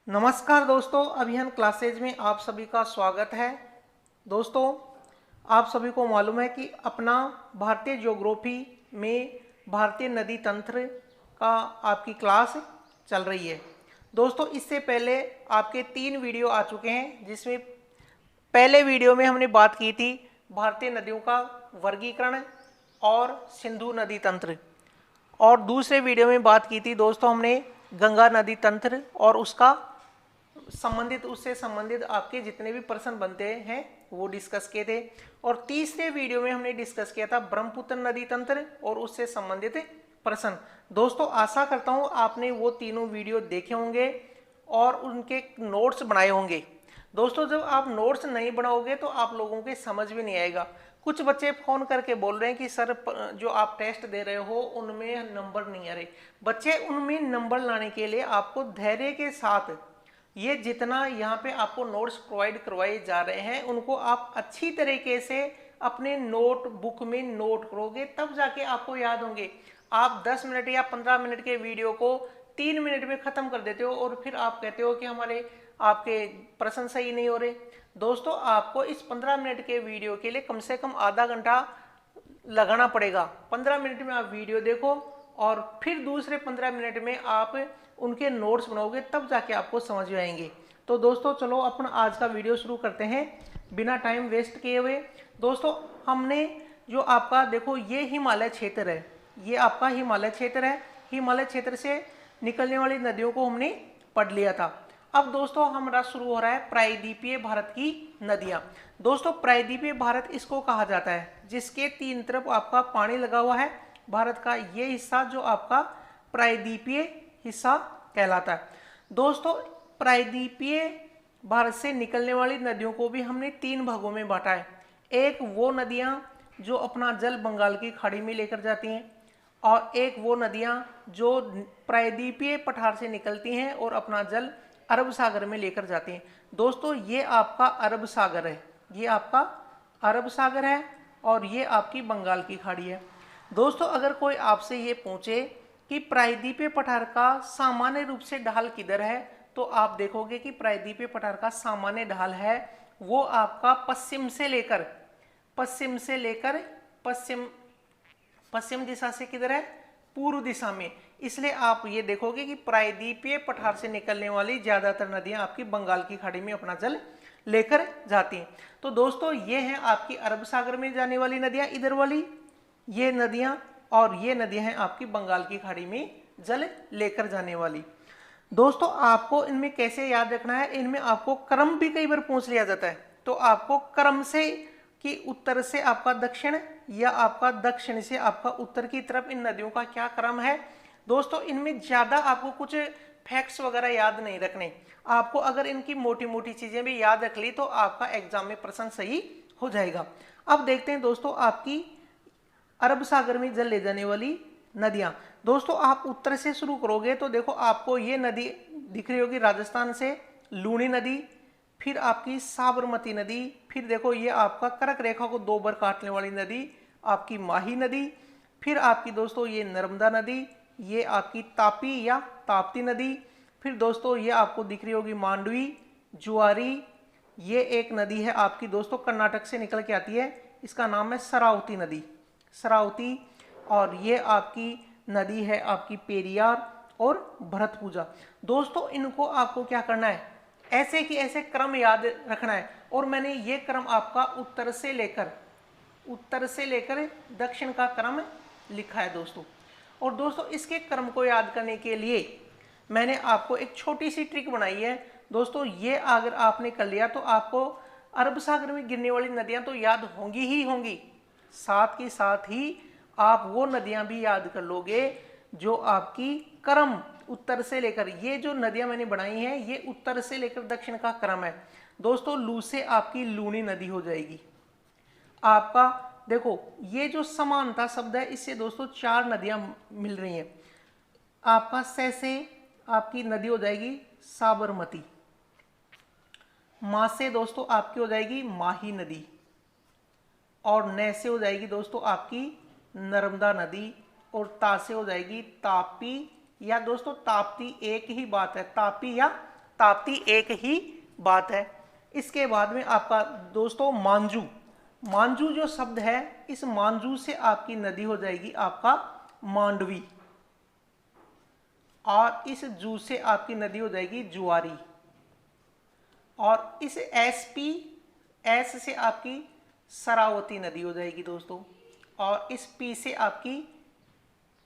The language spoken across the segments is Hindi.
नमस्कार दोस्तों, अभियान क्लासेज में आप सभी का स्वागत है। दोस्तों, आप सभी को मालूम है कि अपना भारतीय ज्योग्राफी में भारतीय नदी तंत्र का आपकी क्लास चल रही है। दोस्तों, इससे पहले आपके 3 वीडियो आ चुके हैं, जिसमें पहले वीडियो में हमने बात की थी भारतीय नदियों का वर्गीकरण और सिंधु नदी तंत्र, और दूसरे वीडियो में बात की थी दोस्तों हमने गंगा नदी तंत्र और उसका उससे संबंधित आपके जितने भी प्रश्न बनते हैं वो डिस्कस किए थे। और तीसरे वीडियो में हमने डिस्कस किया था ब्रह्मपुत्र नदी तंत्र और उससे संबंधित प्रश्न। दोस्तों, आशा करता हूं आपने वो तीनों वीडियो देखे होंगे और उनके नोट्स बनाए होंगे। दोस्तों, जब आप नोट्स नहीं बनाओगे तो आप लोगों के समझ भी नहीं आएगा। कुछ बच्चे फोन करके बोल रहे हैं कि सर जो आप टेस्ट दे रहे हो उनमें नंबर नहीं आ रहे। बच्चे, उनमें नंबर लाने के लिए आपको धैर्य के साथ ये जितना यहाँ पे आपको नोट्स प्रोवाइड करवाए जा रहे हैं उनको आप अच्छी तरीके से अपने नोट बुक में नोट करोगे, तब जाके आपको याद होंगे। आप 10 मिनट या 15 मिनट के वीडियो को 3 मिनट में ख़त्म कर देते हो और फिर आप कहते हो कि हमारे आपके प्रश्न सही नहीं हो रहे। दोस्तों, आपको इस 15 मिनट के वीडियो के लिए कम से कम आधा घंटा लगाना पड़ेगा। 15 मिनट में आप वीडियो देखो और फिर दूसरे 15 मिनट में आप उनके नोट्स बनाओगे, तब जाके आपको समझ में आएंगे। तो दोस्तों, चलो अपन आज का वीडियो शुरू करते हैं बिना टाइम वेस्ट किए हुए। दोस्तों, हमने जो आपका देखो ये हिमालय क्षेत्र है, ये आपका हिमालय क्षेत्र है। हिमालय क्षेत्र से निकलने वाली नदियों को हमने पढ़ लिया था। अब दोस्तों हमारा शुरू हो रहा है प्रायद्वीपीय भारत की नदियां। दोस्तों, प्रायद्वीपीय भारत इसको कहा जाता है जिसके 3 तरफ आपका पानी लगा हुआ है। भारत का ये हिस्सा जो आपका प्रायद्वीपीय हिस्सा कहलाता है। दोस्तों, प्रायद्वीपीय भारत से निकलने वाली नदियों को भी हमने 3 भागों में बांटा है। एक वो नदियां जो अपना जल बंगाल की खाड़ी में लेकर जाती हैं, और एक वो नदियां जो प्रायद्वीपीय पठार से निकलती हैं और अपना जल अरब सागर में लेकर जाती हैं। दोस्तों, ये आपका अरब सागर है, ये आपका अरब सागर है और ये आपकी बंगाल की खाड़ी है। दोस्तों, अगर कोई आपसे ये पूछे कि प्रायद्वीपीय पठार का सामान्य रूप से ढाल किधर है, तो आप देखोगे कि प्रायद्वीपीय पठार का सामान्य ढाल है वो आपका पश्चिम से लेकर पश्चिम दिशा से किधर है, पूर्व दिशा में। इसलिए आप ये देखोगे कि प्रायद्वीपीय पठार से निकलने वाली ज्यादातर नदियां आपकी बंगाल की खाड़ी में अपना जल लेकर जाती हैं। तो दोस्तों, ये हैं आपकी अरब सागर में जाने वाली नदियां, इधर वाली ये नदियां, और ये नदियां हैं आपकी बंगाल की खाड़ी में जल लेकर जाने वाली। दोस्तों, आपको इनमें कैसे याद रखना है, इनमें आपको क्रम भी कई बार पूछ लिया जाता है। तो आपको क्रम से कि उत्तर से आपका दक्षिण या आपका दक्षिण से आपका उत्तर की तरफ इन नदियों का क्या क्रम है। दोस्तों, इनमें ज्यादा आपको कुछ फैक्ट्स वगैरह याद नहीं रखने। आपको अगर इनकी मोटी मोटी चीजें भी याद रख ली तो आपका एग्जाम में प्रश्न सही हो जाएगा। अब देखते हैं दोस्तों आपकी अरब सागर में जल ले जाने वाली नदियां। दोस्तों, आप उत्तर से शुरू करोगे तो देखो आपको ये नदी दिख रही होगी, राजस्थान से लूनी नदी, फिर आपकी साबरमती नदी, फिर देखो ये आपका कर्क रेखा को 2 बार काटने वाली नदी आपकी माही नदी, फिर आपकी दोस्तों ये नर्मदा नदी, ये आपकी तापी या ताप्ती नदी, फिर दोस्तों ये आपको दिख रही होगी मांडवी, जुआरी, ये एक नदी है आपकी दोस्तों कर्नाटक से निकल के आती है, इसका नाम है सरावती नदी, सरावती। और ये आपकी नदी है आपकी पेरियार और भरतपुजा। दोस्तों, इनको आपको क्या करना है, ऐसे कि ऐसे क्रम याद रखना है। और मैंने ये क्रम आपका उत्तर से लेकर दक्षिण का क्रम लिखा है दोस्तों। और दोस्तों, इसके क्रम को याद करने के लिए मैंने आपको एक छोटी सी ट्रिक बनाई है। दोस्तों, ये अगर आपने कर लिया तो आपको अरब सागर में गिरने वाली नदियां तो याद होंगी ही होंगी, साथ ही साथ ही आप वो नदियां भी याद कर लोगे जो आपकी क्रम उत्तर से लेकर, ये जो नदियां मैंने बनाई हैं ये उत्तर से लेकर दक्षिण का क्रम है। दोस्तों, लू से आपकी लूनी नदी हो जाएगी। आपका देखो ये जो समानता शब्द है इससे दोस्तों 4 नदियां मिल रही हैं। आपका से आपकी नदी हो जाएगी साबरमती, मां से दोस्तों आपकी हो जाएगी माही नदी, और न से हो जाएगी दोस्तों आपकी नर्मदा नदी, और ता से हो जाएगी तापी, या दोस्तों ताप्ती एक ही बात है, तापी या ताप्ती एक ही बात है। इसके बाद में आपका दोस्तों मांझू, मांझू जो शब्द है, इस मांझू से आपकी नदी हो जाएगी आपका मांडवी, और इस जू से आपकी नदी हो जाएगी जुआरी, और इस एस से आपकी शरावती नदी हो जाएगी दोस्तों, और इस पी से आपकी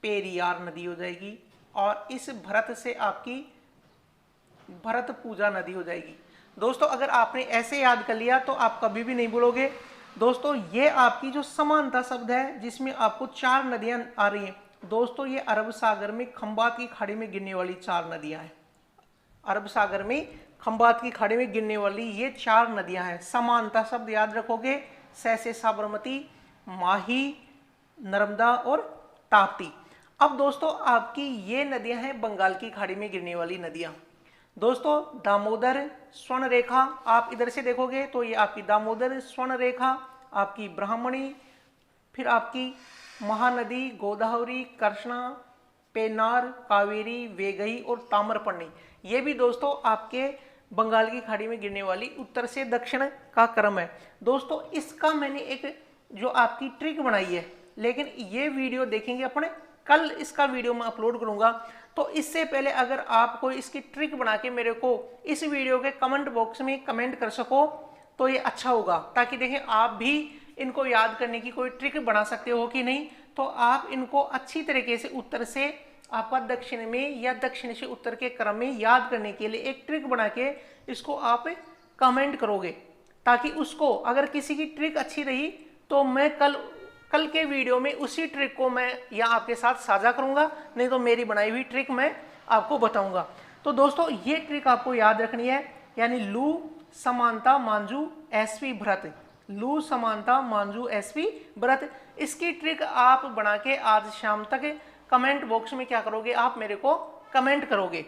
पेरियार नदी हो जाएगी, और इस भरत से आपकी भरत पूजा नदी हो जाएगी। दोस्तों अगर आपने ऐसे याद कर लिया तो आप कभी भी नहीं भूलोगे। दोस्तों ये आपकी जो समानता शब्द है जिसमें आपको 4 नदियां आ रही हैं दोस्तों, ये अरब सागर में खंबात की खाड़ी में गिरने वाली 4 नदियां हैं। अरब सागर में खंबात की खाड़ी में गिरने वाली ये 4 नदियां हैं। समानता शब्द याद रखोगे, से साबरमती, माही, नर्मदा और ताप्ती। अब दोस्तों आपकी ये नदियां हैं बंगाल की खाड़ी में गिरने वाली नदियां। दोस्तों दामोदर स्वर्ण रेखा, आप इधर से देखोगे तो ये आपकी दामोदर स्वर्ण रेखा, आपकी ब्राह्मणी, फिर आपकी महानदी, गोदावरी, कृष्णा, पेन्नार, कावेरी, वेगई और ताम्रपर्णी, ये भी दोस्तों आपके बंगाल की खाड़ी में गिरने वाली उत्तर से दक्षिण का क्रम है। दोस्तों इसका मैंने एक जो आपकी ट्रिक बनाई है, लेकिन ये वीडियो देखेंगे अपने, कल इसका वीडियो मैं अपलोड करूंगा। तो इससे पहले अगर आपको इसकी ट्रिक बना के मेरे को इस वीडियो के कमेंट बॉक्स में कमेंट कर सको तो ये अच्छा होगा, ताकि देखें आप भी इनको याद करने की कोई ट्रिक बना सकते हो कि नहीं। तो आप इनको अच्छी तरीके से उत्तर से आपका दक्षिण में या दक्षिण से उत्तर के क्रम में याद करने के लिए एक ट्रिक बना के इसको आप कमेंट करोगे, ताकि उसको अगर किसी की ट्रिक अच्छी रही तो मैं कल के वीडियो में उसी ट्रिक को मैं या आपके साथ साझा करूंगा, नहीं तो मेरी बनाई हुई ट्रिक मैं आपको बताऊंगा। तो दोस्तों ये ट्रिक आपको याद रखनी है, यानी लू समानता मांझू एसवी भरत, लू समानता मांझू एसवी भरत। इसकी ट्रिक आप बना के आज शाम तक कमेंट बॉक्स में क्या करोगे, आप मेरे को कमेंट करोगे।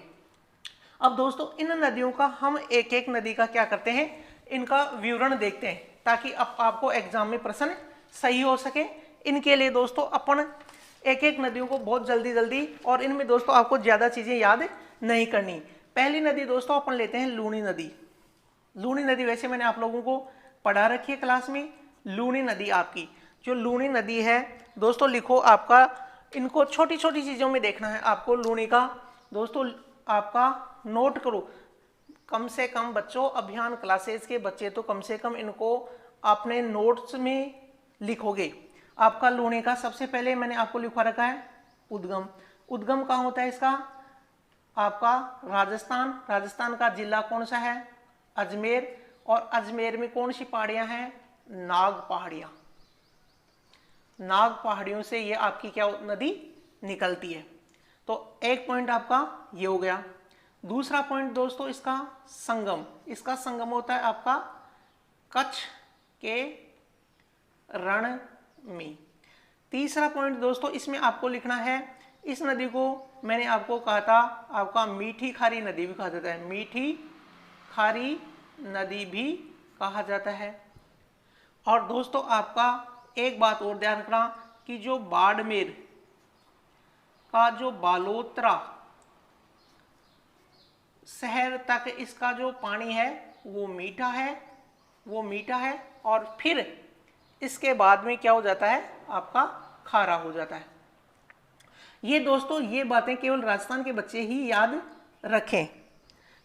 अब दोस्तों इन नदियों का हम एक एक नदी का क्या करते हैं, इनका विवरण देखते हैं, ताकि अब आपको एग्जाम में प्रश्न सही हो सके। इनके लिए दोस्तों अपन एक एक नदियों को बहुत जल्दी जल्दी, और इनमें दोस्तों आपको ज्यादा चीजें याद नहीं करनी। पहली नदी दोस्तों अपन लेते हैं लूनी नदी। लूनी नदी वैसे मैंने आप लोगों को पढ़ा रखी है क्लास में। लूनी नदी आपकी जो लूनी नदी है दोस्तों, लिखो आपका, इनको छोटी छोटी चीजों में देखना है आपको लूनी का। दोस्तों आपका नोट करो, कम से कम बच्चों अभियान क्लासेस के बच्चे तो कम से कम इनको अपने नोट्स में लिखोगे। आपका लूनी का सबसे पहले मैंने आपको लिखवा रखा है उद्गम। उद्गम कहाँ होता है इसका, आपका राजस्थान। राजस्थान का जिला कौन सा है, अजमेर। और अजमेर में कौन सी पहाड़ियां हैं, नाग पहाड़ियां। नाग पहाड़ियों से ये आपकी क्या नदी निकलती है। तो एक पॉइंट आपका ये हो गया। दूसरा पॉइंट दोस्तों इसका संगम, इसका संगम होता है आपका कच्छ के रण में। तीसरा पॉइंट दोस्तों इसमें आपको लिखना है, इस नदी को मैंने आपको कहा था आपका मीठी खारी नदी भी कहा जाता है, मीठी खारी नदी भी कहा जाता है। और दोस्तों आपका एक बात और ध्यान रखना कि जो बाड़मेर का जो बालोतरा शहर तक इसका जो पानी है वो मीठा है, वो मीठा है, और फिर इसके बाद में क्या हो जाता है, आपका खारा हो जाता है। ये दोस्तों ये बातें केवल राजस्थान के बच्चे ही याद रखें।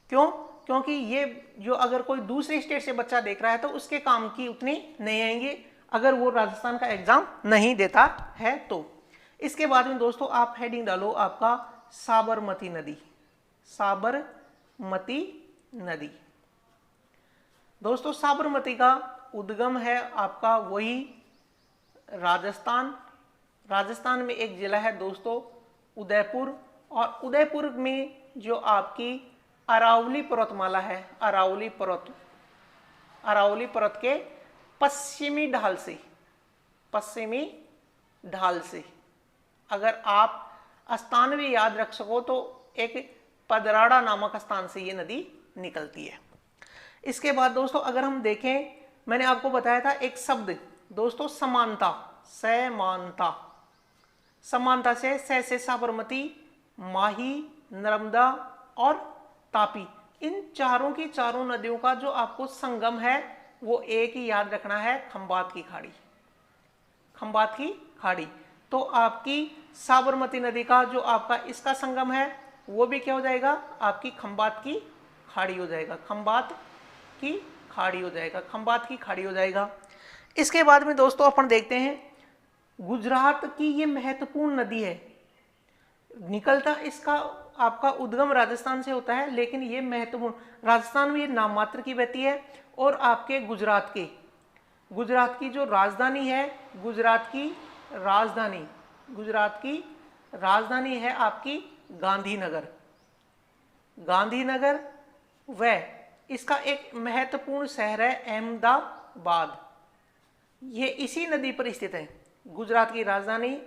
क्यों, क्योंकि ये जो अगर कोई दूसरे स्टेट से बच्चा देख रहा है तो उसके काम की उतनी नहीं आएंगे अगर वो राजस्थान का एग्जाम नहीं देता है तो। इसके बाद में दोस्तों आप हेडिंग डालो आपका साबरमती नदी, साबरमती नदी। दोस्तों साबरमती का उद्गम है आपका वही राजस्थान। राजस्थान में एक जिला है दोस्तों उदयपुर, और उदयपुर में जो आपकी अरावली पर्वतमाला है, अरावली पर्वत के पश्चिमी ढाल से अगर आप स्थान भी याद रख सको तो एक पदराड़ा नामक स्थान से ये नदी निकलती है। इसके बाद दोस्तों अगर हम देखें, मैंने आपको बताया था एक शब्द दोस्तों समानता, समानता। समानता से साबरमती, माही, नर्मदा और तापी, इन चारों की चारों नदियों का जो आपको संगम है वो एक ही याद रखना है, खंबात की खाड़ी। खंबात की खाड़ी। तो आपकी साबरमती नदी का जो आपका इसका संगम है वो भी क्या हो जाएगा, आपकी खंबात की खाड़ी हो जाएगा। खंबात की खाड़ी हो जाएगा, खंबात की खाड़ी हो जाएगा। इसके बाद में दोस्तों अपन देखते हैं गुजरात की ये महत्वपूर्ण नदी है, निकलता इसका आपका उद्गम राजस्थान से होता है, लेकिन ये महत्वपूर्ण राजस्थान में ये नाम मात्र की बहती है। और आपके गुजरात की जो राजधानी है, गुजरात की राजधानी है आपकी गांधीनगर। गांधीनगर व इसका एक महत्वपूर्ण शहर है अहमदाबाद, ये इसी नदी पर स्थित है। गुजरात की राजधानी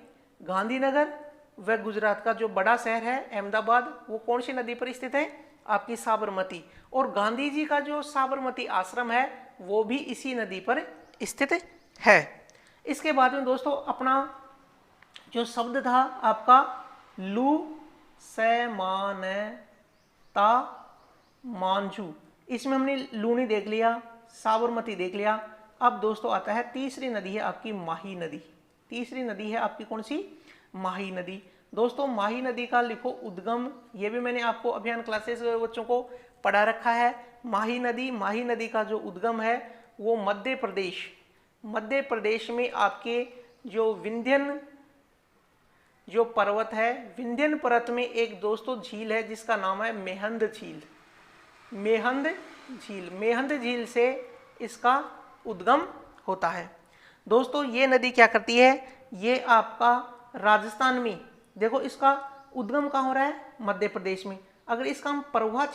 गांधीनगर व गुजरात का जो बड़ा शहर है अहमदाबाद, वो कौन सी नदी पर स्थित है, आपकी साबरमती। और गांधी जी का जो साबरमती आश्रम है वो भी इसी नदी पर स्थित है। इसके बाद में दोस्तों अपना जो शब्द था आपका लू सैमानता मांझू, इसमें हमने लूनी देख लिया, साबरमती देख लिया। अब दोस्तों आता है तीसरी नदी है आपकी माही नदी। तीसरी नदी है आपकी कौन सी, माही नदी। दोस्तों माही नदी का लिखो उद्गम, ये भी मैंने आपको अभियान क्लासेस बच्चों को पढ़ा रखा है। माही नदी का जो उद्गम है वो मध्य प्रदेश में आपके जो विंध्यन जो पर्वत है, विंध्यन पर्वत में एक दोस्तों झील है जिसका नाम है मेहंद झील। मेहंद झील से इसका उद्गम होता है। दोस्तों ये नदी क्या करती है, ये आपका राजस्थान में देखो इसका उद्गम कहाँ हो रहा है, मध्य प्रदेश में। अगर इसका हम प्रवाह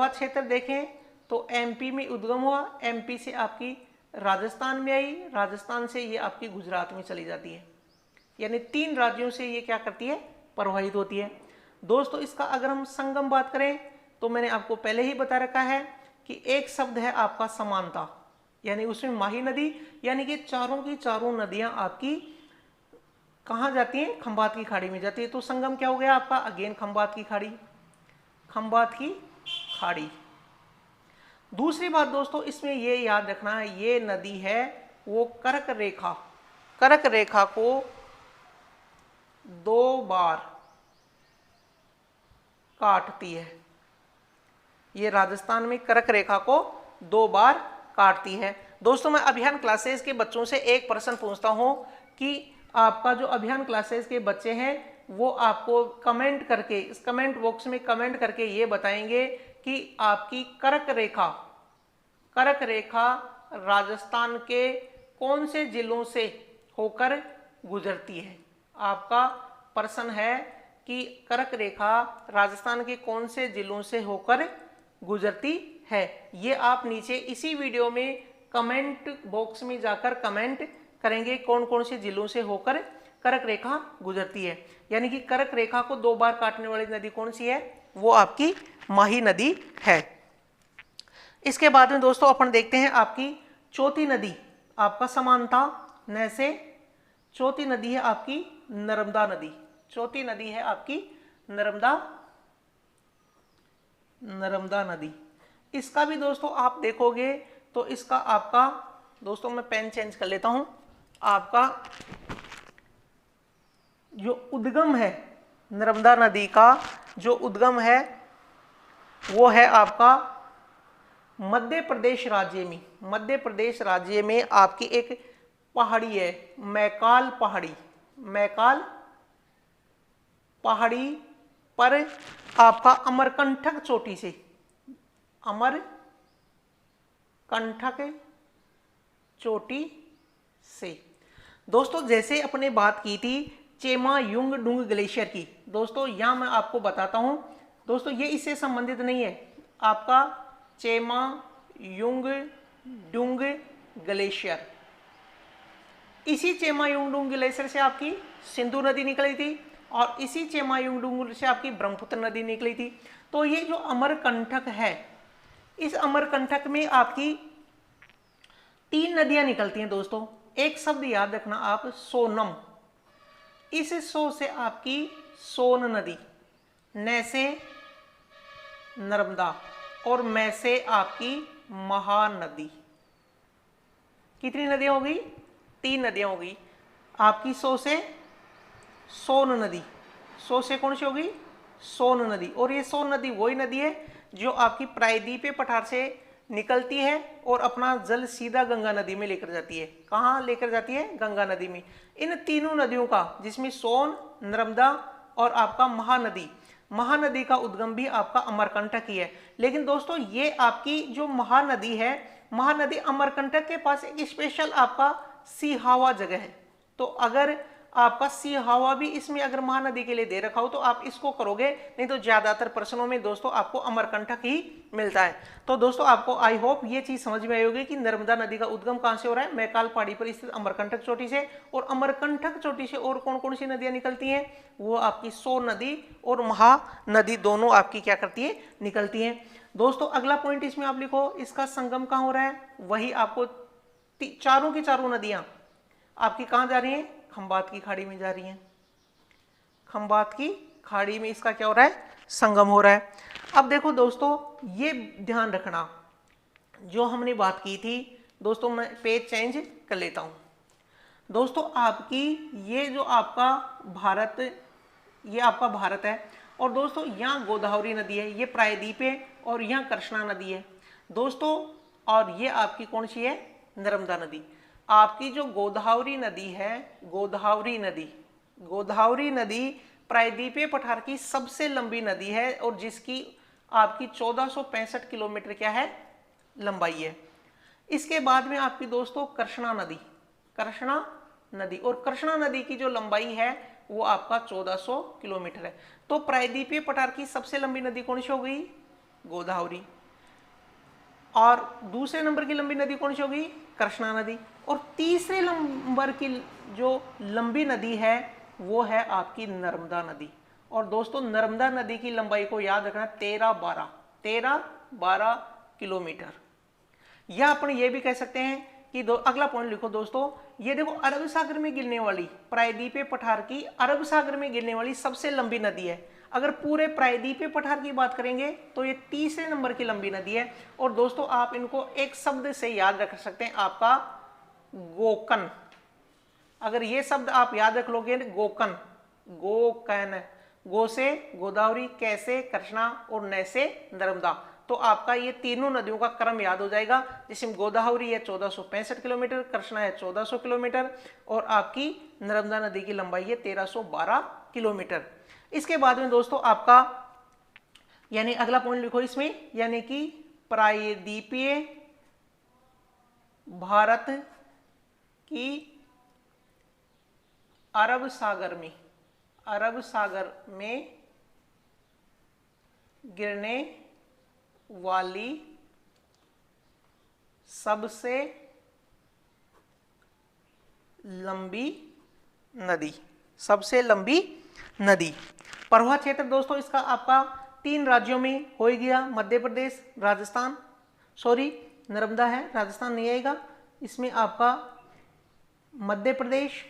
क्षेत्र देखें, तो एमपी में उद्गम हुआ, एमपी से आपकी राजस्थान में आई, राजस्थान से ये आपकी गुजरात में चली जाती है। यानी 3 राज्यों से ये क्या करती है, प्रवाहित होती है। दोस्तों इसका अगर हम संगम बात करें तो मैंने आपको पहले ही बता रखा है कि एक शब्द है आपका समानता, यानी उसमें माही नदी, यानी कि चारों की चारों नदियां आपकी कहां जाती हैं, खंबात की खाड़ी में जाती है। तो संगम क्या हो गया आपका, अगेन खंबात की खाड़ी। दूसरी बात दोस्तों इसमें ये याद रखना है, ये नदी है वो कर्क रेखा को 2 बार काटती है। ये राजस्थान में कर्क रेखा को 2 बार काटती है। दोस्तों मैं अभियान क्लासेस के बच्चों से एक प्रश्न पूछता हूं कि आपका जो अभियान क्लासेस के बच्चे हैं वो आपको कमेंट करके, इस कमेंट बॉक्स में कमेंट करके ये बताएंगे कि आपकी कर्क रेखा राजस्थान के कौन से जिलों से होकर गुजरती है। आपका प्रश्न है कि कर्क रेखा राजस्थान के कौन से जिलों से होकर गुजरती है। ये आप नीचे इसी वीडियो में कमेंट बॉक्स में जाकर कमेंट करेंगे कौन कौन से जिलों से होकर कर्क रेखा गुजरती है। यानी कि कर्क रेखा को 2 बार काटने वाली नदी कौन सी है, वो आपकी माही नदी है। इसके बाद में दोस्तों अपन देखते हैं आपकी चौथी नदी, आपका समानता न से चौथी नदी है आपकी नर्मदा नदी। चौथी नदी है आपकी नर्मदा नदी। इसका भी दोस्तों आप देखोगे तो इसका आपका दोस्तों मैं पेन चेंज कर लेता हूं, आपका जो उद्गम है नर्मदा नदी का जो उद्गम है वो है आपका मध्य प्रदेश राज्य में आपकी एक पहाड़ी है, मैकाल पहाड़ी पर आपका अमरकंटक चोटी से दोस्तों जैसे अपने बात की थी चेमायुंगडुंग ग्लेशियर की, दोस्तों यहां मैं आपको बताता हूं दोस्तों ये इससे संबंधित नहीं है। आपका चेमायुंगडुंग ग्लेशियर, इसी चेमायुंगडुंग ग्लेशियर से आपकी सिंधु नदी निकली थी और इसी चेमायुंगडुंग से आपकी ब्रह्मपुत्र नदी निकली थी। तो ये जो अमरकंटक है, इस अमरकंटक में आपकी 3 नदियां निकलती हैं दोस्तों। एक शब्द याद रखना आप, सोनम। इस सो से आपकी सोन नदी, न से नर्मदा और मैं से आपकी महानदी। कितनी नदियां हो गई? 3 नदियां हो गई आपकी। सो से सोन नदी, सो से कौन सी होगी? सोन नदी। और ये सोन नदी वही नदी है जो आपकी प्रायद्वीपीय पठार से निकलती है और अपना जल सीधा गंगा नदी में लेकर जाती है। कहाँ लेकर जाती है? गंगा नदी में। इन तीनों नदियों का, जिसमें सोन, नर्मदा और आपका महानदी, महानदी का उद्गम भी आपका अमरकंटक ही है। लेकिन दोस्तों ये आपकी जो महानदी है, महानदी अमरकंटक के पास एक स्पेशल आपका सिहावा जगह है। तो अगर आपका सिहावा भी इसमें अगर महानदी के लिए दे रखा हो तो आप इसको करोगे, नहीं तो ज्यादातर प्रश्नों में दोस्तों आपको अमरकंटक ही मिलता है। तो दोस्तों आपको आई होप ये चीज समझ में आई होगी कि नर्मदा नदी का उद्गम कहां से हो रहा है? मैकाल पहाड़ी पर स्थित अमरकंटक चोटी से। और अमरकंटक चोटी से और कौन कौन सी नदियां निकलती हैं? वो आपकी सोन नदी और महानदी दोनों आपकी क्या करती है? निकलती हैं। दोस्तों अगला पॉइंट इसमें आप लिखो, इसका संगम कहां हो रहा है? वही आपको चारों की चारों नदियां आपकी कहां जा रही हैं? खंबात की खाड़ी में जा रही हैं। खंबात की खाड़ी में इसका क्या हो रहा है? संगम हो रहा है। अब देखो दोस्तों ये ध्यान रखना, जो हमने बात की थी दोस्तों, मैं पेज चेंज कर लेता हूं। दोस्तों आपकी ये जो आपका भारत, ये आपका भारत है और दोस्तों यहाँ गोदावरी नदी है, ये प्रायद्वीप है, और यहाँ कृष्णा नदी है दोस्तों, और ये आपकी कौन सी है? नर्मदा नदी। आपकी जो गोदावरी नदी है, गोदावरी नदी प्रायद्वीपीय पठार की सबसे लंबी नदी है और जिसकी आपकी 1465 किलोमीटर क्या है? लंबाई है। इसके बाद में आपकी दोस्तों कृष्णा नदी, और कृष्णा नदी की जो लंबाई है वो आपका 1400 किलोमीटर है। तो प्रायद्वीपीय पठार की सबसे लंबी नदी कौन सी हो गई? गोदावरी। और दूसरे नंबर की लंबी नदी कौन सी होगी? कृष्णा नदी। और तीसरे नंबर की जो लंबी नदी है वो है आपकी नर्मदा नदी। और दोस्तों नर्मदा नदी की लंबाई को याद रखना 13-12 किलोमीटर। या अपन ये भी कह सकते हैं कि अगला पॉइंट लिखो दोस्तों, ये देखो अरब सागर में गिरने वाली, प्रायद्वीपीय पठार की अरब सागर में गिरने वाली सबसे लंबी नदी है। अगर पूरे प्रायद्वीपीय पठार की बात करेंगे तो ये तीसरे नंबर की लंबी नदी है। और दोस्तों आप इनको एक शब्द से याद रख सकते हैं, आपका गोकन। अगर ये शब्द आप याद रख लोगे, गोकन, गोकन, गो से गोदावरी, कै से कृष्णा और नै से नर्मदा, तो आपका ये तीनों नदियों का क्रम याद हो जाएगा। जिसमें गोदावरी है 1465 किलोमीटर, कृष्णा है 1400 किलोमीटर और आपकी नर्मदा नदी की लंबाई है 1312 किलोमीटर। इसके बाद में दोस्तों आपका यानी अगला पॉइंट लिखो इसमें, यानी कि प्रायद्वीपीय भारत की अरब सागर में गिरने वाली सबसे लंबी नदी। प्रवाह क्षेत्र दोस्तों इसका आपका 3 राज्यों में हो गया, मध्य प्रदेश, राजस्थान, सॉरी नर्मदा है, राजस्थान नहीं आएगा, इसमें आपका मध्य प्रदेश,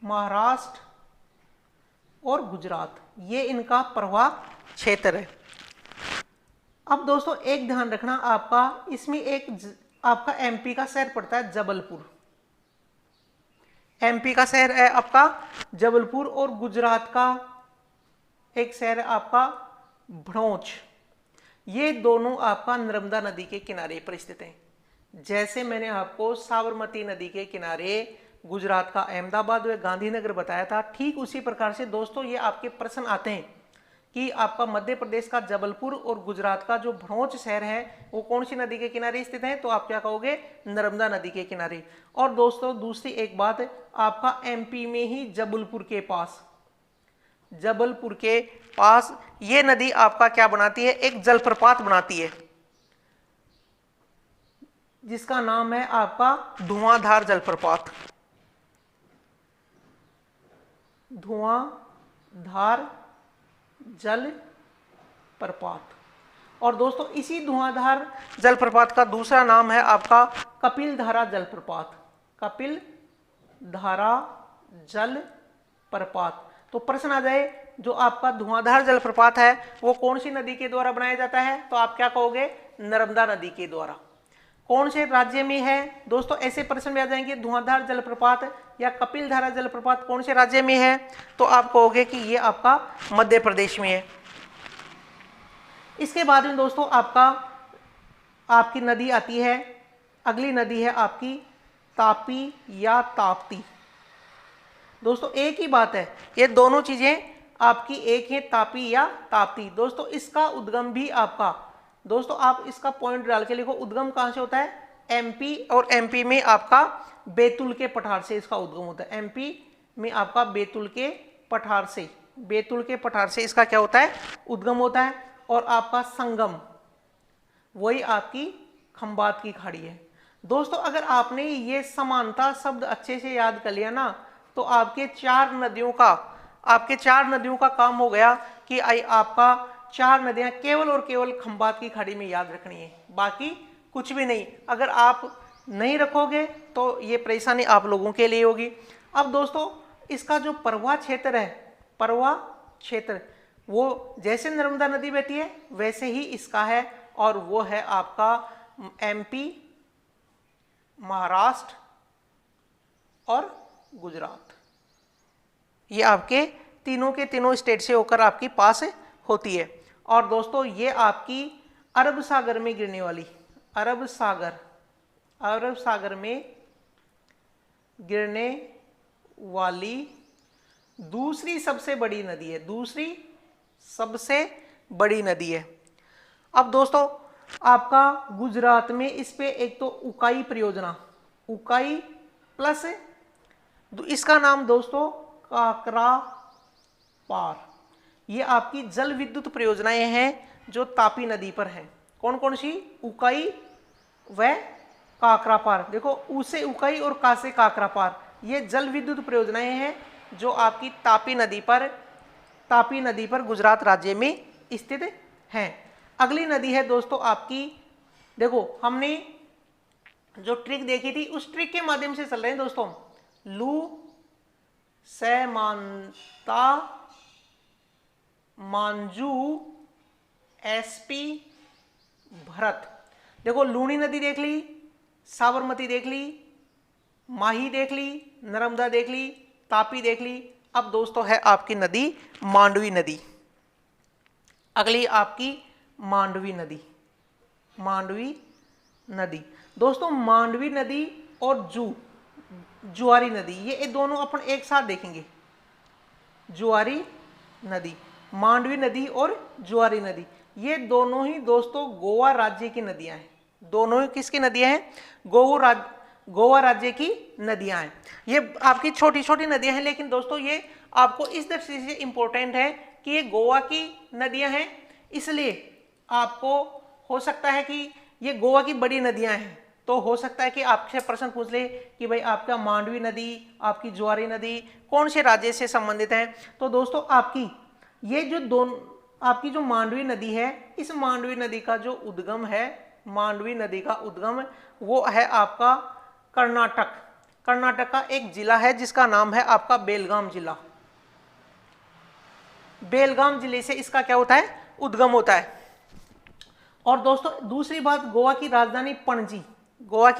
महाराष्ट्र और गुजरात, ये इनका प्रवाह क्षेत्र है। अब दोस्तों एक ध्यान रखना, आपका इसमें एक आपका एमपी का शहर पड़ता है जबलपुर, एमपी का शहर है आपका जबलपुर, और गुजरात का एक शहर है आपका भड़ोच। ये दोनों आपका नर्मदा नदी के किनारे पर स्थित हैं। जैसे मैंने आपको साबरमती नदी के किनारे गुजरात का अहमदाबाद व गांधीनगर बताया था, ठीक उसी प्रकार से दोस्तों ये आपके प्रश्न आते हैं कि आपका मध्य प्रदेश का जबलपुर और गुजरात का जो भड़ोच शहर है वो कौन सी नदी के किनारे स्थित है? तो आप क्या कहोगे? नर्मदा नदी के किनारे। और दोस्तों दूसरी एक बात, आपका एमपी में ही जबलपुर के पास ये नदी आपका क्या बनाती है? एक जलप्रपात बनाती है जिसका नाम है आपका धुआंधार जलप्रपात, धुआंधार जलप्रपात। और दोस्तों इसी धुआंधार जलप्रपात का दूसरा नाम है आपका कपिलधारा जलप्रपात, कपिलधारा जलप्रपात। तो प्रश्न आ जाए जो आपका धुआंधार जलप्रपात है वो कौन सी नदी के द्वारा बनाया जाता है, तो आप क्या कहोगे, नर्मदा नदी के द्वारा। कौन से राज्य में है दोस्तों, ऐसे प्रश्न भी आ जाएंगे, धुआंधार जलप्रपात या कपिलधारा जलप्रपात कौन से राज्य में है, तो आप कहोगे कि ये आपका मध्य प्रदेश में है। इसके बाद में दोस्तों आपकी नदी आती है, अगली नदी है आपकी तापी या ताप्ती। दोस्तों एक ही बात है, ये दोनों चीजें आपकी एक है, तापी या ताप्ती। दोस्तों इसका उद्गम भी आपका, दोस्तों आप इसका पॉइंट डाल के लिखो, उद्गम कहां से होता है, एमपी, और एमपी में आपका बैतूल के पठार से इसका उद्गम होता है। एमपी में आपका बैतूल के पठार से, बैतूल के पठार से इसका क्या होता है, उद्गम होता है। और आपका संगम वही आपकी खंबात की खाड़ी है। दोस्तों अगर आपने ये समानता शब्द अच्छे से याद कर लिया ना, तो आपके चार नदियों का काम हो गया कि आपका चार नदियां केवल और केवल खंबात की खाड़ी में याद रखनी है, बाकी कुछ भी नहीं। अगर आप नहीं रखोगे तो ये परेशानी आप लोगों के लिए होगी। अब दोस्तों इसका जो परवा क्षेत्र है, परवा क्षेत्र वो जैसे नर्मदा नदी बहती है वैसे ही इसका है, और वो है आपका एमपी, महाराष्ट्र और गुजरात। ये आपके तीनों के तीनों स्टेट से होकर आपकी पास होती है। और दोस्तों ये आपकी अरब सागर में गिरने वाली, अरब सागर में गिरने वाली दूसरी सबसे बड़ी नदी है, दूसरी सबसे बड़ी नदी है। अब दोस्तों आपका गुजरात में इस पे एक तो उकाई परियोजना, उकाई प्लस इसका नाम दोस्तों काकरा पार, ये आपकी जल विद्युत परियोजनाएं हैं जो तापी नदी पर हैं। कौन कौन सी, उकाई व काकरा पार। देखो उ से उकाई और का से काकरा पार, ये जल विद्युत परियोजनाएं हैं जो आपकी तापी नदी पर गुजरात राज्य में स्थित हैं। अगली नदी है दोस्तों आपकी, देखो हमने जो ट्रिक देखी थी उस ट्रिक के माध्यम से चल रहे हैं दोस्तों। लू समानता मांजू एसपी भरत। देखो लूणी नदी देख ली, साबरमती देख ली, माही देख ली, नर्मदा देख ली, तापी देख ली। अब दोस्तों है आपकी नदी मांडवी नदी। अगली आपकी मांडवी नदी। दोस्तों मांडवी नदी और जुआरी नदी, ये दोनों अपन एक साथ देखेंगे। जुआरी नदी, मांडवी नदी और जुआरी नदी, ये दोनों ही दोस्तों गोवा राज्य की नदियां हैं। दोनों ही किसकी नदियां हैं, गोवा राज्य की नदियां हैं। ये आपकी छोटी छोटी नदियां हैं, लेकिन दोस्तों ये आपको इस दृष्टि से इंपॉर्टेंट है कि ये गोवा की नदियां हैं, इसलिए आपको हो सकता है कि ये गोवा की बड़ी नदियां हैं। तो हो सकता है कि आपसे प्रश्न पूछ ले कि भाई आपका मांडवी नदी, आपकी जुआरी नदी कौन से राज्य से संबंधित है। तो दोस्तों आपकी ये आपकी जो मांडवी नदी है, इस मांडवी नदी का जो उद्गम है, मांडवी नदी का उद्गम वो है आपका कर्नाटक का एक जिला है जिसका नाम है आपका बेलगाम जिला। बेलगाम जिले से इसका क्या होता है, उद्गम होता है। और दोस्तों दूसरी बात, गोवा की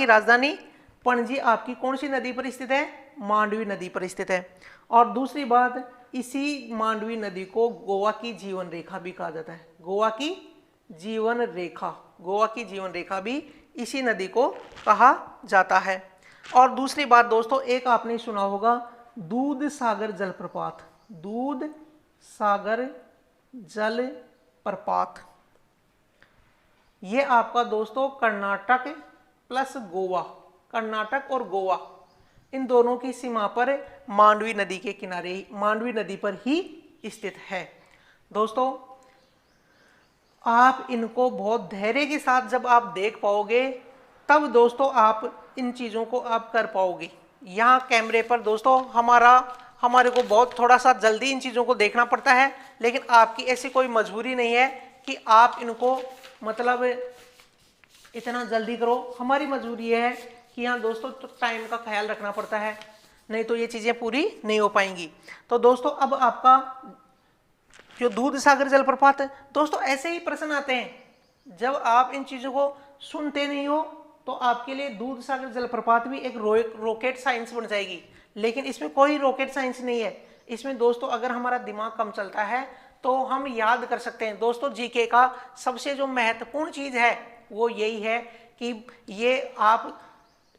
राजधानी पणजी आपकी कौन सी नदी पर स्थित है, मांडवी नदी पर स्थित है। और दूसरी बात, इसी मांडवी नदी को गोवा की जीवन रेखा भी कहा जाता है। गोवा की जीवन रेखा भी इसी नदी को कहा जाता है। और दूसरी बात दोस्तों, एक आपने सुना होगा दूध सागर जलप्रपात, ये आपका दोस्तों कर्नाटक प्लस गोवा, कर्नाटक और गोवा इन दोनों की सीमा पर मांडवी नदी के किनारे, मांडवी नदी पर ही स्थित है। दोस्तों आप इनको बहुत धैर्य के साथ जब आप देख पाओगे तब दोस्तों आप इन चीज़ों को आप कर पाओगे। यहाँ कैमरे पर दोस्तों हमारे को बहुत थोड़ा सा जल्दी इन चीज़ों को देखना पड़ता है, लेकिन आपकी ऐसी कोई मजबूरी नहीं है कि आप इनको मतलब इतना जल्दी करो। हमारी मजबूरी है कि यहाँ दोस्तों तो टाइम का ख्याल रखना पड़ता है। नहीं तो ये चीज़ें पूरी नहीं हो पाएंगी। तो दोस्तों अब आपका जो दूध सागर जलप्रपात है, दोस्तों ऐसे ही प्रश्न आते हैं जब आप इन चीज़ों को सुनते नहीं हो तो आपके लिए दूध सागर जलप्रपात भी एक रॉकेट साइंस बन जाएगी, लेकिन इसमें कोई रॉकेट साइंस नहीं है। इसमें दोस्तों अगर हमारा दिमाग कम चलता है तो हम याद कर सकते हैं। दोस्तों जीके का सबसे जो महत्वपूर्ण चीज़ है वो यही है कि ये आप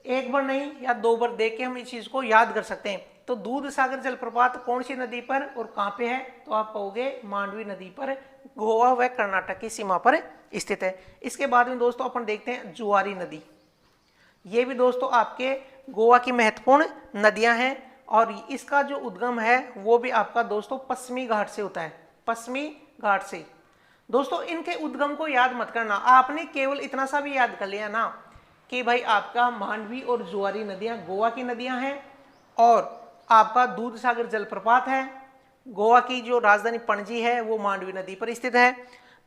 एक बार नहीं या दो बार देख के हम इस चीज़ को याद कर सकते हैं। तो दूध सागर जलप्रपात कौन सी नदी पर और कहाँ पे है, तो आप कहोगे मांडवी नदी पर, गोवा व कर्नाटक की सीमा पर स्थित है। इसके बाद में दोस्तों अपन देखते हैं जुआरी नदी। ये भी दोस्तों आपके गोवा की महत्वपूर्ण नदियां हैं और इसका जो उद्गम है वो भी आपका दोस्तों पश्चिमी घाट से होता है, पश्चिमी घाट से। दोस्तों इनके उद्गम को याद मत करना, आपने केवल इतना सा भी याद कर लिया ना कि भाई आपका मांडवी और जुआरी नदियां गोवा की नदियां हैं और आपका दूध सागर जलप्रपात है, गोवा की जो राजधानी पणजी है वो मांडवी नदी पर स्थित है,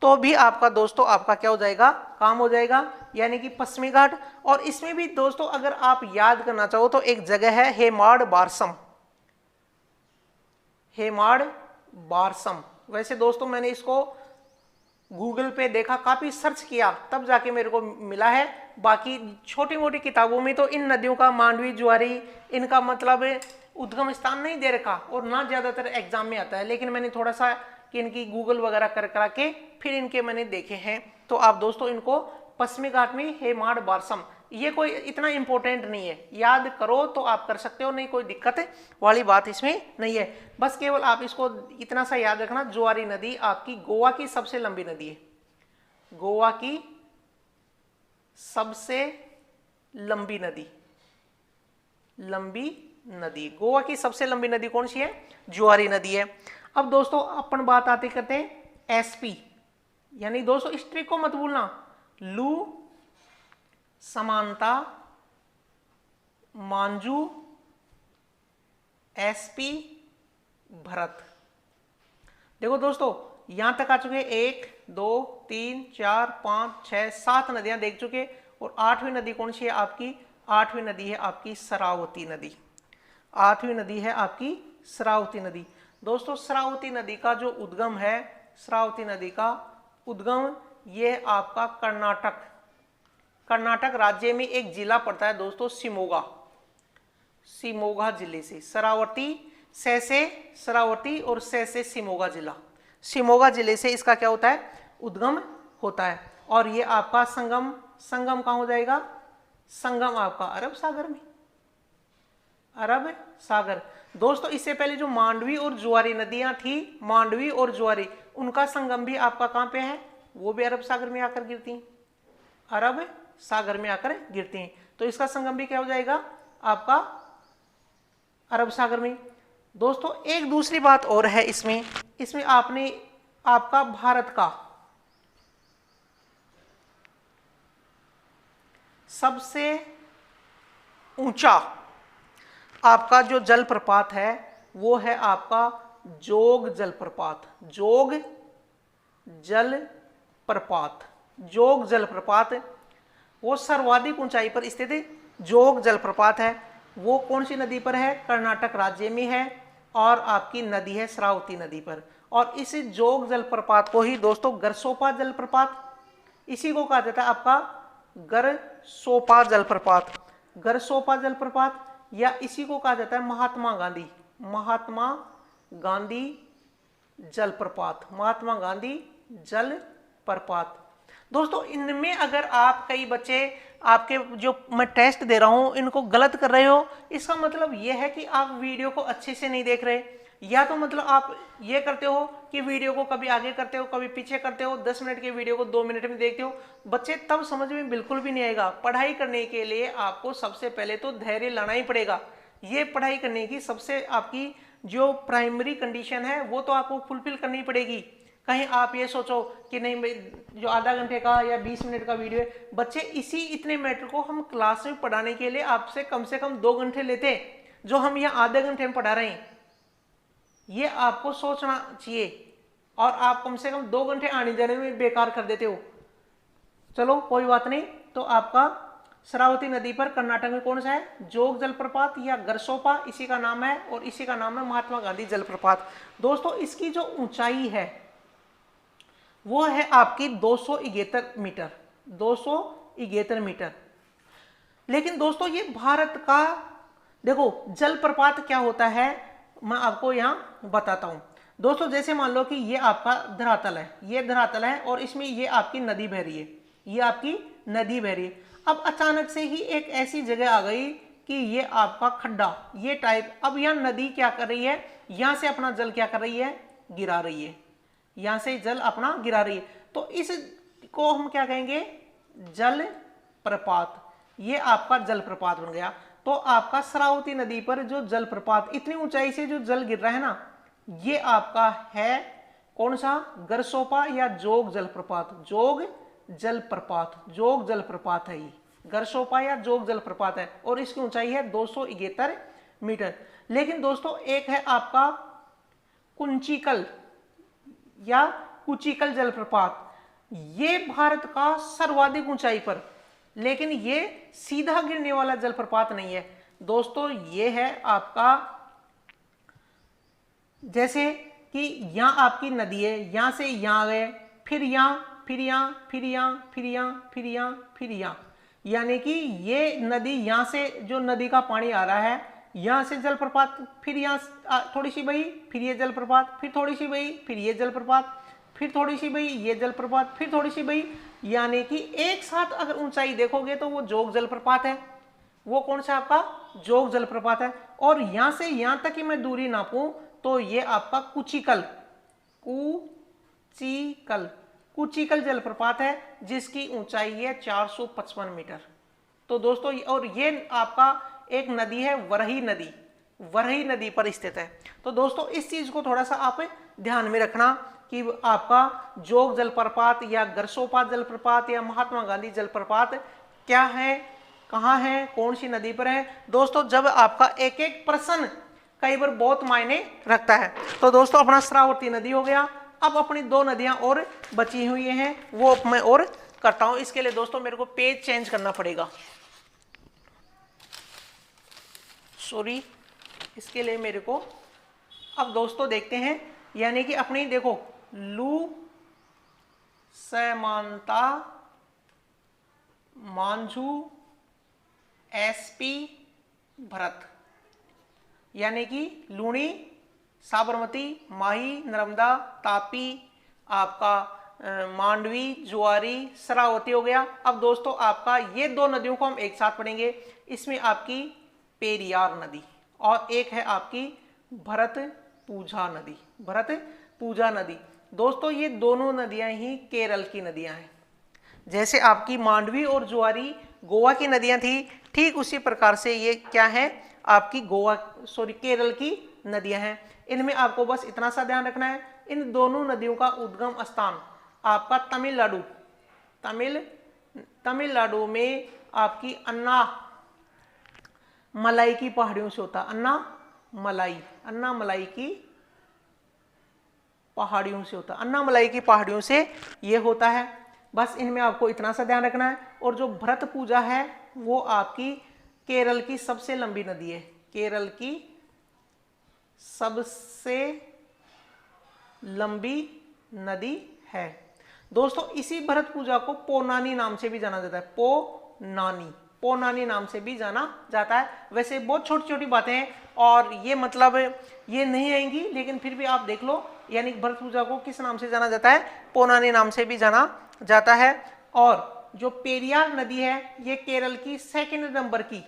तो भी आपका दोस्तों आपका क्या हो जाएगा, काम हो जाएगा, यानी कि पश्चिमी घाट। और इसमें भी दोस्तों अगर आप याद करना चाहो तो एक जगह है हेमाड़ बारसम, हेमाड़ बारसम। वैसे दोस्तों मैंने इसको गूगल पे देखा, काफी सर्च किया तब जाके मेरे को मिला है, बाकी छोटी मोटी किताबों में तो इन नदियों का मांडवी जुआरी इनका मतलब उद्गम स्थान नहीं दे रखा और ना ज्यादातर एग्जाम में आता है, लेकिन मैंने थोड़ा सा कि इनकी गूगल वगैरह कर करा के फिर इनके मैंने देखे हैं। तो आप दोस्तों इनको पश्चिमी घाट में हेमाड़ बारसम, ये कोई इतना इंपॉर्टेंट नहीं है, याद करो तो आप कर सकते हो, नहीं कोई दिक्कत वाली बात इसमें नहीं है। बस केवल आप इसको इतना सा याद रखना, जुआरी नदी आपकी गोवा की सबसे लंबी नदी है, गोवा की सबसे लंबी नदी, लंबी नदी गोवा की सबसे लंबी नदी कौन सी है, जुआरी नदी है। अब दोस्तों अपन बात आते करते हैं एसपी, यानी दोस्तों इस ट्रिक को मत भूलना, लू समानता मांजू एसपी भरत। देखो दोस्तों यहां तक आ चुके, 1 2 3 4 5 6 7 नदियां देख चुके और 8वीं नदी कौन सी है आपकी, 8वीं नदी है आपकी शरावती नदी, 8वीं नदी है आपकी शरावती नदी। दोस्तों शरावती नदी का जो उद्गम है, शरावती नदी का उद्गम ये आपका कर्नाटक राज्य में एक जिला पड़ता है दोस्तों, शिमोगा, शिमोगा जिले से। शरावती से शरावती और से शिमोगा जिला, शिमोगा जिले से इसका क्या होता है, उद्गम होता है। और ये आपका संगम कहाँ हो जाएगा, संगम आपका अरब सागर में, अरब सागर। दोस्तों इससे पहले जो मांडवी और जुआरी नदियां थी, मांडवी और जुआरी, उनका संगम भी आपका कहां पे है, वो भी अरब सागर में आकर गिरती हैं, अरब सागर में आकर गिरती हैं। तो इसका संगम भी क्या हो जाएगा आपका अरब सागर में। दोस्तों एक दूसरी बात और है इसमें आपने आपका भारत का सबसे ऊंचा आपका जो जलप्रपात है वो है आपका जोग जलप्रपात, जोग जलप्रपात, जोग जलप्रपात वो सर्वाधिक ऊंचाई पर स्थित जोग जलप्रपात है। वो कौन सी नदी पर है, कर्नाटक राज्य में है और आपकी नदी है शरावती नदी पर। और इस जोग जलप्रपात को ही दोस्तों गरसोपा जलप्रपात, इसी को कहा जाता है आपका गरसोपा जलप्रपात, गरसोपा जलप्रपात, या इसी को कहा जाता है महात्मा गांधी जलप्रपात, महात्मा गांधी जलप्रपात। दोस्तों इनमें अगर आप कई बच्चे आपके जो मैं टेस्ट दे रहा हूं इनको गलत कर रहे हो, इसका मतलब यह है कि आप वीडियो को अच्छे से नहीं देख रहे, या तो मतलब आप ये करते हो कि वीडियो को कभी आगे करते हो कभी पीछे करते हो, 10 मिनट के वीडियो को 2 मिनट में देखते हो। बच्चे तब समझ में बिल्कुल भी नहीं आएगा। पढ़ाई करने के लिए आपको सबसे पहले तो धैर्य लाना ही पड़ेगा। ये पढ़ाई करने की सबसे आपकी जो प्राइमरी कंडीशन है वो तो आपको फुलफिल करनी पड़ेगी। कहीं आप ये सोचो कि नहीं जो आधा घंटे का या 20 मिनट का वीडियो है, बच्चे इसी इतने मैटर को हम क्लास में पढ़ाने के लिए आपसे कम से कम 2 घंटे लेते हैं, जो हम यहाँ आधे घंटे में पढ़ा रहे हैं। ये आपको सोचना चाहिए और आप कम से कम 2 घंटे आने जाने में बेकार कर देते हो। चलो कोई बात नहीं, तो आपका शरावती नदी पर कर्नाटक में कौन सा है, जोग जलप्रपात या गरसोपा, इसी का नाम है, और इसी का नाम है महात्मा गांधी जलप्रपात। दोस्तों इसकी जो ऊंचाई है वो है आपकी 271 मीटर, 271 मीटर। लेकिन दोस्तों ये भारत का, देखो जलप्रपात क्या होता है मैं आपको यहां बताता हूं। दोस्तों जैसे मान लो कि ये आपका धरातल है, ये धरातल है और इसमें ये आपकी नदी बह रही है, ये आपकी नदी बह रही है। अब अचानक से ही एक ऐसी जगह आ गई कि ये आपका खड्डा, ये टाइप, अब यहां नदी क्या कर रही है, यहां से अपना जल क्या कर रही है, गिरा रही है, यहां से जल अपना गिरा रही है। तो इसको हम क्या कहेंगे, जल प्रपात, ये आपका जल प्रपात बन गया। तो आपका शरावती नदी पर जो जल प्रपात, इतनी ऊंचाई से जो जल गिर रहा है ना, ये आपका है कौन सा, गरसोपा या जोग जलप्रपात, जोग जलप्रपात, जोग जलप्रपात है ये, गरसोपा या जोग जलप्रपात है, और इसकी ऊंचाई है 271 मीटर। लेकिन दोस्तों एक है आपका कुंचिकल या कुचिकल जलप्रपात, ये भारत का सर्वाधिक ऊंचाई पर, लेकिन ये सीधा गिरने वाला जलप्रपात नहीं है दोस्तों। ये है आपका, जैसे कि यहां आपकी नदी है, यहां से यहां गए, फिर यहां, फिर यहां, फिर यहां, फिर यहां, फिर यहां, फिर यहां, यानी कि ये नदी यहां से जो नदी का पानी आ रहा है, यहां से जलप्रपात, फिर यहां थोड़ी सी बही, फिर ये जलप्रपात, फिर थोड़ी सी बही, फिर ये जलप्रपात, फिर थोड़ी सी बही, ये जलप्रपात, फिर थोड़ी सी बही, यानी कि एक साथ अगर ऊंचाई देखोगे तो वो जोग जलप्रपात है। वो कौन सा आपका, जोग जलप्रपात है। और यहां से यहां तक की मैं दूरी नापूं तो ये आपका कुचिकल, कुचिकल, कुचिकल जलप्रपात है, जिसकी ऊंचाई है 455 मीटर। तो दोस्तों और ये आपका एक नदी है वरही नदी, वरही नदी पर स्थित है। तो दोस्तों इस चीज को थोड़ा सा आप ध्यान में रखना कि आपका जोग जलप्रपात या गरसोपा जलप्रपात या महात्मा गांधी जलप्रपात क्या है, कहाँ है, कौन सी नदी पर है। दोस्तों जब आपका एक एक प्रश्न कई बार बहुत मायने रखता है। तो दोस्तों अपना शरावती नदी हो गया। अब अपनी दो नदियां और बची हुई हैं, वो मैं और करता हूं। इसके लिए दोस्तों मेरे को पेज चेंज करना पड़ेगा, सॉरी, इसके लिए मेरे को अब दोस्तों देखते हैं, यानी कि अपनी देखो लू, समानता, मांझू, एसपी, भरत, यानी कि लूणी, साबरमती, माही, नर्मदा, तापी, आपका मांडवी, जुआरी, शरावती हो गया। अब दोस्तों आपका ये दो नदियों को हम एक साथ पढ़ेंगे। इसमें आपकी पेरियार नदी और एक है आपकी भरतपुझा नदी, भरतपुझा नदी। दोस्तों ये दोनों नदियां ही केरल की नदियां हैं। जैसे आपकी मांडवी और जुआरी गोवा की नदियां थी, ठीक उसी प्रकार से ये क्या है, आपकी केरल की नदियां हैं। इनमें आपको बस इतना सा ध्यान रखना है, इन दोनों नदियों का उद्गम स्थान आपका तमिलनाडु, तमिलनाडु में आपकी अन्ना मलाई की पहाड़ियों से होता है। अन्ना मलाई की पहाड़ियों से होता है, अन्ना मलाई की पहाड़ियों से ये होता है। बस इनमें आपको इतना सा ध्यान रखना है। और जो भरतपुझा है वो आपकी केरल की सबसे लंबी नदी है, केरल की सबसे लंबी नदी है। दोस्तों इसी भरतपुझा को पोनानी नाम से भी जाना जाता है, पोनानी नाम से भी जाना जाता है। वैसे बहुत छोटी छोटी बातें हैं और ये मतलब ये नहीं आएंगी, लेकिन फिर भी आप देख लो, यानी भरतपुझा को किस नाम से जाना जाता है, पोनानी नाम से भी जाना जाता है। और जो पेरियार नदी है ये केरल की सेकंड नंबर की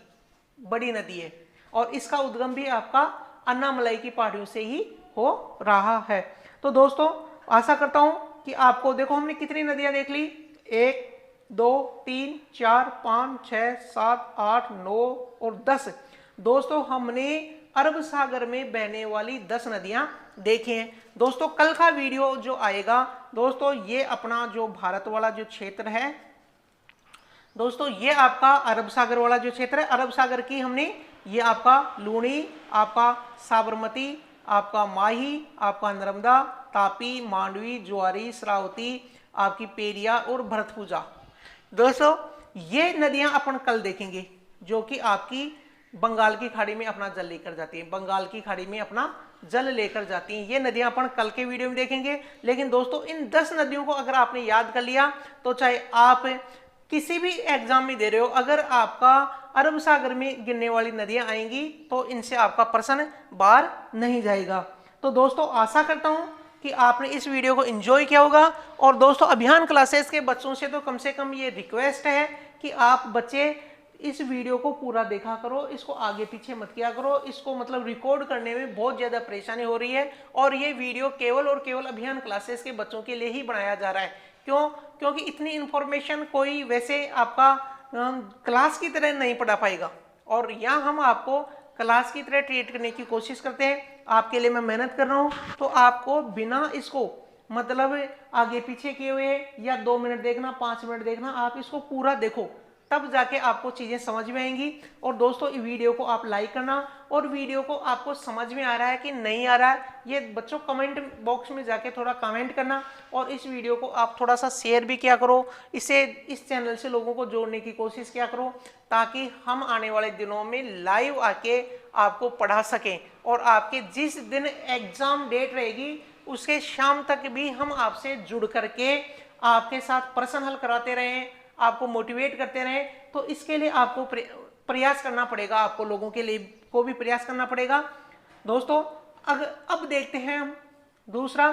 बड़ी नदी है और इसका उद्गम भी आपका अन्नामलाई की पहाड़ियों से ही हो रहा है। तो दोस्तों आशा करता हूं कि आपको, देखो हमने कितनी नदियां देख ली, 1 2 3 4 5 6 7 8 9 और 10। दोस्तों हमने अरब सागर में बहने वाली 10 नदियां देखी हैं। दोस्तों कल का वीडियो जो आएगा दोस्तों, ये अपना जो भारत वाला जो क्षेत्र है दोस्तों, ये आपका अरब सागर वाला जो क्षेत्र है, अरब सागर की हमने ये आपका लूणी, आपका साबरमती, आपका माही, आपका नर्मदा, तापी, मांडवी, जुआरी, शरावती, आपकी पेरियार और भरतपुझा। दोस्तों ये नदियां अपन कल देखेंगे जो कि आपकी बंगाल की खाड़ी में अपना जल लेकर जाती हैं, बंगाल की खाड़ी में अपना जल लेकर जाती हैं। ये नदियां अपन कल के वीडियो में देखेंगे। लेकिन दोस्तों इन 10 नदियों को अगर आपने याद कर लिया तो चाहे आप किसी भी एग्जाम में दे रहे हो, अगर आपका अरब सागर में गिरने वाली नदियां आएंगी तो इनसे आपका प्रश्न बाहर नहीं जाएगा। तो दोस्तों आशा करता हूं कि आपने इस वीडियो को एंजॉय किया होगा। और दोस्तों अभियान क्लासेस के बच्चों से कम ये रिक्वेस्ट है कि आप बच्चे इस वीडियो को पूरा देखा करो, इसको आगे पीछे मत किया करो। इसको मतलब रिकॉर्ड करने में बहुत ज़्यादा परेशानी हो रही है और ये वीडियो केवल और केवल अभियान क्लासेस के बच्चों के लिए ही बनाया जा रहा है। क्यों? क्योंकि इतनी इन्फॉर्मेशन कोई वैसे आपका क्लास की तरह नहीं पढ़ा पाएगा और यहाँ हम आपको क्लास की तरह ट्रीट करने की कोशिश करते हैं। आपके लिए मैं मेहनत कर रहा हूँ तो आपको बिना इसको मतलब आगे पीछे किए हुए या 2 मिनट देखना 5 मिनट देखना, आप इसको पूरा देखो तब जाके आपको चीजें समझ में आएंगी। और दोस्तों इस वीडियो को आप लाइक करना और वीडियो को आपको समझ में आ रहा है कि नहीं आ रहा है ये बच्चों कमेंट बॉक्स में जाके थोड़ा कमेंट करना और इस वीडियो को आप थोड़ा सा शेयर भी किया करो। इसे इस चैनल से लोगों को जोड़ने की कोशिश किया करो ताकि हम आने वाले दिनों में लाइव आके आपको पढ़ा सकें और आपके जिस दिन एग्जाम डेट रहेगी उसके शाम तक भी हम आपसे जुड़ करके आपके साथ प्रश्न हल कराते रहें, आपको मोटिवेट करते रहें। तो इसके लिए आपको प्रयास करना पड़ेगा, आपको लोगों के लिए को भी प्रयास करना पड़ेगा। दोस्तों अब देखते हैं हम दूसरा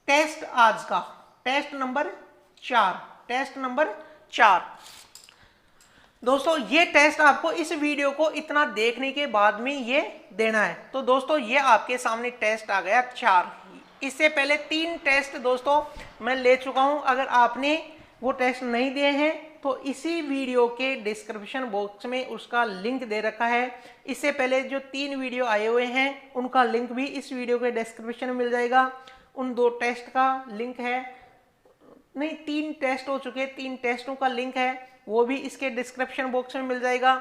टेस्ट, आज का टेस्ट नंबर 4। दोस्तों ये टेस्ट आपको इस वीडियो को इतना देखने के बाद में ये देना है। तो दोस्तों ये आपके सामने टेस्ट आ गया 4। इससे पहले 3 टेस्ट दोस्तों मैं ले चुका हूं। अगर आपने वो टेस्ट नहीं दिए हैं तो इसी वीडियो के डिस्क्रिप्शन बॉक्स में उसका लिंक दे रखा है। इससे पहले जो 3 वीडियो आए हुए हैं उनका लिंक भी इस वीडियो के डिस्क्रिप्शन में मिल जाएगा। उन 2 टेस्ट का लिंक है, नहीं 3 टेस्ट हो चुके, 3 टेस्टों का लिंक है वो भी इसके डिस्क्रिप्शन बॉक्स में मिल जाएगा।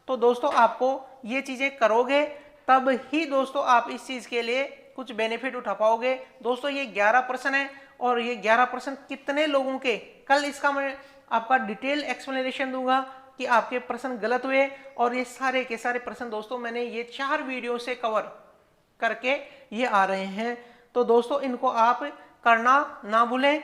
तो दोस्तों आपको ये चीज़ें करोगे तब ही दोस्तों आप इस चीज़ के लिए कुछ बेनिफिट उठा पाओगे। दोस्तों ये 11 प्रश्न है और ये 11 प्रश्न कितने लोगों के, कल इसका मैं आपका डिटेल एक्सप्लेनेशन दूंगा कि आपके प्रश्न गलत हुए और ये सारे के सारे प्रश्न दोस्तों मैंने ये 4 वीडियो से कवर करके ये आ रहे हैं। तो दोस्तों इनको आप करना ना भूलें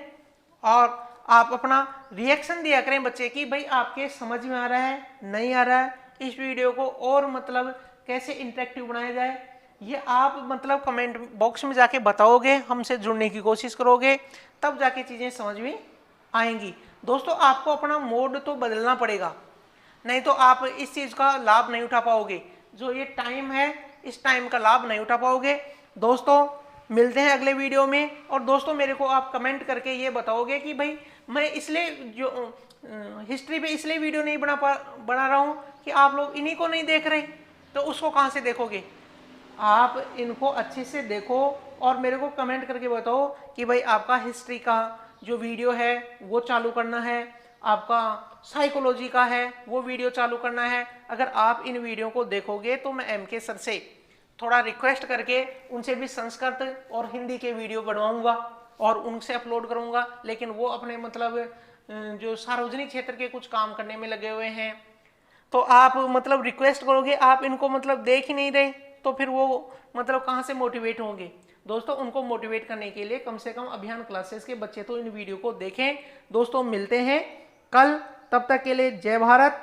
और आप अपना रिएक्शन दिया करें बच्चे की भाई आपके समझ में आ रहा है नहीं आ रहा है, इस वीडियो को और मतलब कैसे इंटरेक्टिव बनाया जाए ये आप मतलब कमेंट बॉक्स में जाके बताओगे, हमसे जुड़ने की कोशिश करोगे तब जाके चीज़ें समझ में आएंगी। दोस्तों आपको अपना मोड तो बदलना पड़ेगा, नहीं तो आप इस चीज़ का लाभ नहीं उठा पाओगे। जो ये टाइम है इस टाइम का लाभ नहीं उठा पाओगे। दोस्तों मिलते हैं अगले वीडियो में। और दोस्तों मेरे को आप कमेंट करके ये बताओगे कि भाई मैं इसलिए जो हिस्ट्री पे इसलिए वीडियो नहीं बना रहा हूँ कि आप लोग इन्हीं को नहीं देख रहे, तो उसको कहाँ से देखोगे? आप इनको अच्छे से देखो और मेरे को कमेंट करके बताओ कि भाई आपका हिस्ट्री का जो वीडियो है वो चालू करना है, आपका साइकोलॉजी का है वो वीडियो चालू करना है। अगर आप इन वीडियो को देखोगे तो मैं MK सर से थोड़ा रिक्वेस्ट करके उनसे भी संस्कृत और हिंदी के वीडियो बनवाऊंगा और उनसे अपलोड करूंगा। लेकिन वो अपने मतलब जो सार्वजनिक क्षेत्र के कुछ काम करने में लगे हुए हैं, तो आप मतलब रिक्वेस्ट करोगे, आप इनको मतलब देख ही नहीं रहे तो फिर वो मतलब कहाँ से मोटिवेट होंगे? दोस्तों उनको मोटिवेट करने के लिए कम से कम अभियान क्लासेस के बच्चे तो इन वीडियो को देखें। दोस्तों मिलते हैं कल, तब तक के लिए जय भारत।